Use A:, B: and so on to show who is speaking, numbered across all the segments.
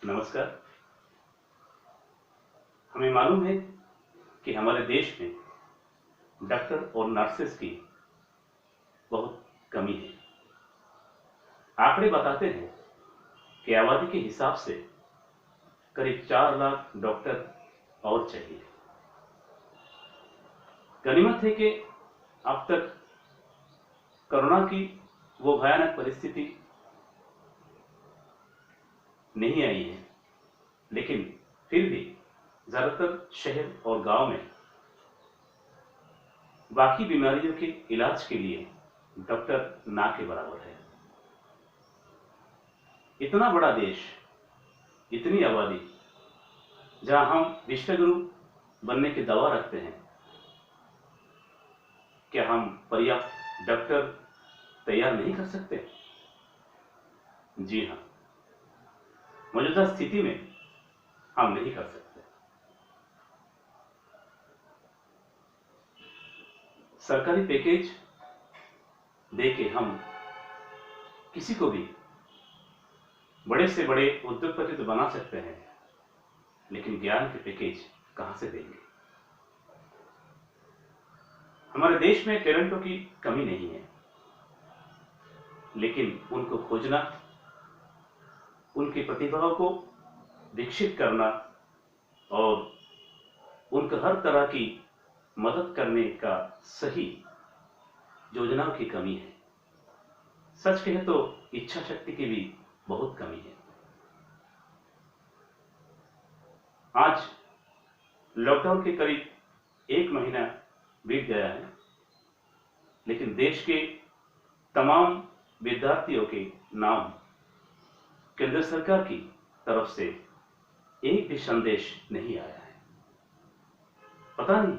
A: नमस्कार। हमें मालूम है कि हमारे देश में डॉक्टर और नर्सेस की बहुत कमी है। आंकड़े बताते हैं कि आबादी के हिसाब से करीब 4 लाख डॉक्टर और चाहिए। गनीमत है कि अब तक कोरोना की वो भयानक परिस्थिति नहीं आई है, लेकिन फिर भी ज्यादातर शहर और गांव में बाकी बीमारियों के इलाज के लिए डॉक्टर ना के बराबर है। इतना बड़ा देश, इतनी आबादी, जहां हम विश्वगुरु बनने की दावा रखते हैं, क्या हम पर्याप्त डॉक्टर तैयार नहीं कर सकते? जी हां, मौजूदा स्थिति में हम नहीं कर सकते। सरकारी पैकेज देके हम किसी को भी बड़े से बड़े उद्योगपति तो बना सकते हैं, लेकिन ज्ञान के पैकेज कहां से देंगे? हमारे देश में टैलेंटों की कमी नहीं है, लेकिन उनको खोजना, उनकी प्रतिभाओं को विकसित करना और उनको हर तरह की मदद करने का सही योजनाओं की कमी है। सच कहे तो इच्छा शक्ति की भी बहुत कमी है। आज लॉकडाउन के करीब 1 महीना बीत गया है, लेकिन देश के तमाम विद्यार्थियों के नाम केंद्र सरकार की तरफ से एक भी संदेश नहीं आया है। पता नहीं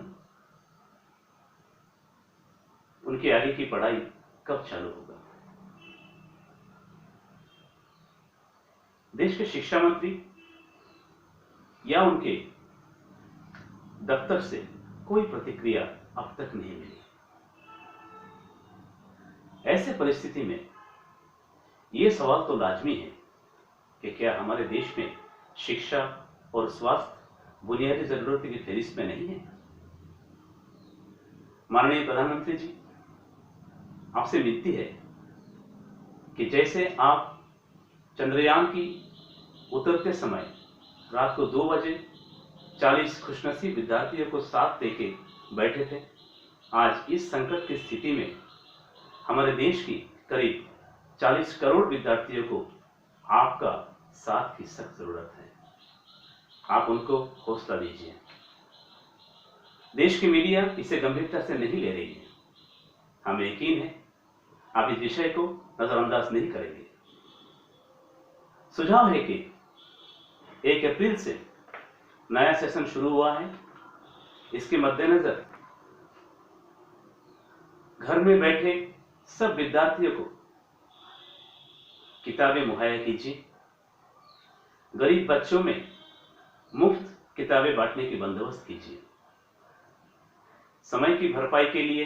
A: उनकी आगे की पढ़ाई कब चालू होगा। देश के शिक्षा मंत्री या उनके दफ्तर से कोई प्रतिक्रिया अब तक नहीं मिली। ऐसे परिस्थिति में यह सवाल तो लाजमी है कि क्या हमारे देश में शिक्षा और स्वास्थ्य बुनियादी जरूरत की फहरिस्त में नहीं है? माननीय प्रधानमंत्री जी, आपसे विनती है कि जैसे आप चंद्रयान की उतरते समय रात को 2 बजे 40 खुशनसीब विद्यार्थियों को साथ देके बैठे थे, आज इस संकट की स्थिति में हमारे देश की करीब 40 करोड़ विद्यार्थियों को आपका साथ की सख्त जरूरत है। आप उनको हौसला दीजिए। देश की मीडिया इसे गंभीरता से नहीं ले रही है। हमें यकीन है आप इस विषय को नजरअंदाज नहीं करेंगे। सुझाव है कि 1 अप्रैल से नया सेशन शुरू हुआ है। इसके मद्देनजर घर में बैठे सब विद्यार्थियों को किताबें मुहैया कीजिए। गरीब बच्चों में मुफ्त किताबें बांटने की बंदोबस्त कीजिए। समय की भरपाई के लिए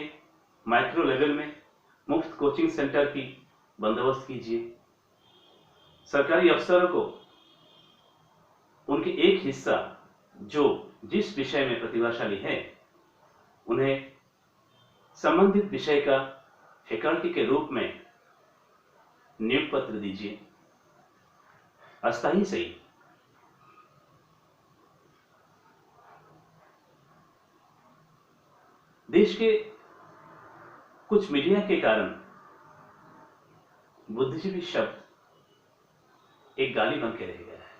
A: माइक्रो लेवल में मुफ्त कोचिंग सेंटर की बंदोबस्त कीजिए। सरकारी अफसरों को उनके एक हिस्सा जो जिस विषय में प्रतिभाशाली है, उन्हें संबंधित विषय का फैकल्टी के रूप में नियुक्ति पत्र दीजिए। अस्थायी सही। देश के कुछ मीडिया के कारण बुद्धिजीवी शब्द एक गाली बन के रह गया है।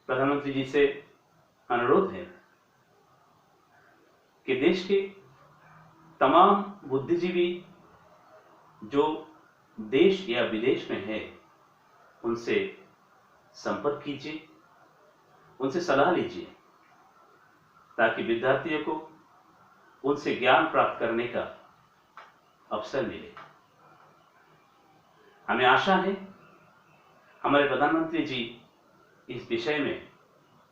A: प्रधानमंत्री जी से अनुरोध है कि देश के तमाम बुद्धिजीवी जो देश या विदेश में है, उनसे संपर्क कीजिए, उनसे सलाह लीजिए, ताकि विद्यार्थियों को उनसे ज्ञान प्राप्त करने का अवसर मिले। हमें आशा है हमारे प्रधानमंत्री जी इस विषय में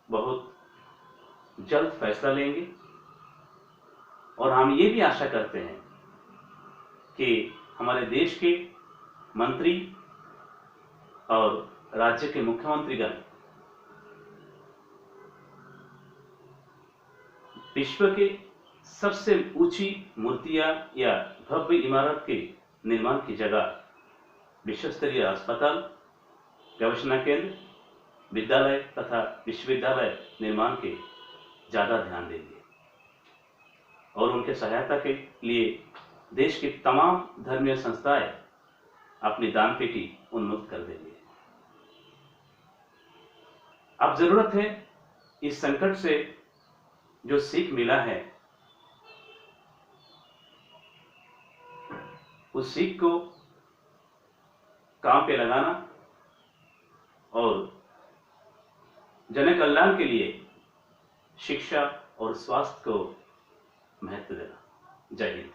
A: बहुत जल्द फैसला लेंगे, और हम ये भी आशा करते हैं कि हमारे देश के मंत्री और राज्य के मुख्यमंत्रीगण विश्व के सबसे ऊंची मूर्तियां या भव्य इमारत के निर्माण की जगह विश्व स्तरीय अस्पताल, गवेषणा केंद्र, विद्यालय तथा विश्वविद्यालय निर्माण के ज्यादा ध्यान देंगे और उनके सहायता के लिए देश की तमाम धर्मीय संस्थाएं अपनी दान पेटी उन्मुक्त कर देंगे। अब जरूरत है इस संकट से जो सीख मिला है उस सीख को काम पे लगाना और जन कल्याण के लिए शिक्षा और स्वास्थ्य को महत्व देना। जय हिंद।